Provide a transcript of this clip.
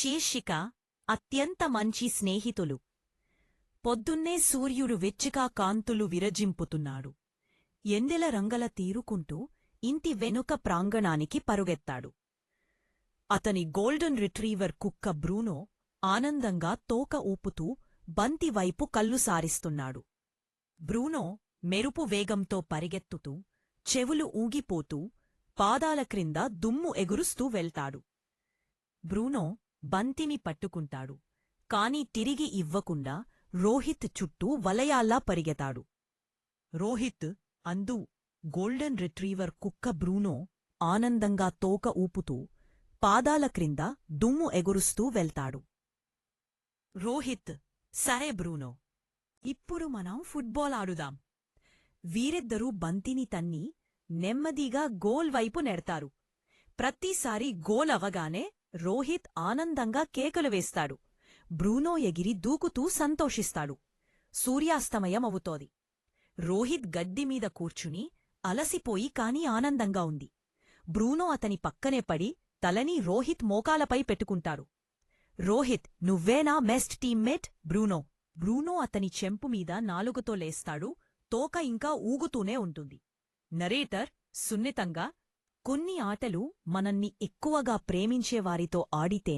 శీర్షిక అత్యంత మంచి స్నేహితులు. పొద్దున్నే సూర్యుడు వెచ్చిగా కాంతులు విరజింపుతున్నాడు. ఎందెల రంగల తీరుకుంటూ ఇంటి వెనుక ప్రాంగణానికి పరుగెత్తాడు. అతని గోల్డెన్ రిట్రీవర్ కుక్క బ్రూనో ఆనందంగా తోక ఊపుతూ బంతివైపు కళ్ళు సారిస్తున్నాడు. బ్రూనో మెరుపు వేగంతో పరిగెత్తుతూ, చెవులు ఊగిపోతూ, పాదాల క్రింద దుమ్ము ఎగురుస్తూ వెళ్తాడు. బ్రూనో బంతిని పట్టుకుంటాడు, కాని తిరిగి ఇవ్వకుండా రోహిత్ చుట్టూ వలయాల్లా పరిగెతాడు. రోహిత్ అందు గోల్డెన్ రిట్రీవర్ కుక్క బ్రూనో ఆనందంగా తోక ఊపుతూ, పాదాల క్రింద దుమ్ము ఎగురుస్తూ వెళ్తాడు. రోహిత్, సరే బ్రూనో, ఇప్పుడు మనం ఫుట్బాల్ ఆడుదాం. వీరిద్దరూ బంతిని తన్ని నెమ్మదిగా గోల్ వైపు నెడతారు. ప్రతిసారి గోల్ అవగానే రోహిత్ ఆనందంగా కేకలు వేస్తాడు. బ్రూనో ఎగిరి దూకుతూ సంతోషిస్తాడు. సూర్యాస్తమయం అవుతోంది. రోహిత్ గడ్డిమీద కూర్చుని అలసిపోయి కాని ఆనందంగా ఉంది. బ్రూనో అతని పక్కనే పడి తలని రోహిత్ మోకాలపై పెట్టుకుంటాడు. రోహిత్, నువ్వేనా బెస్ట్ టీమ్మేట్? బ్రూనో అతని చెంపుమీద నాలుగుతో లేస్తాడు. తోక ఇంకా ఊగుతూనే ఉంటుంది. నరేటర్ సున్నితంగా, కొన్ని ఆటలు మనల్ని ఎక్కువగా ప్రేమించేవారితో ఆడితే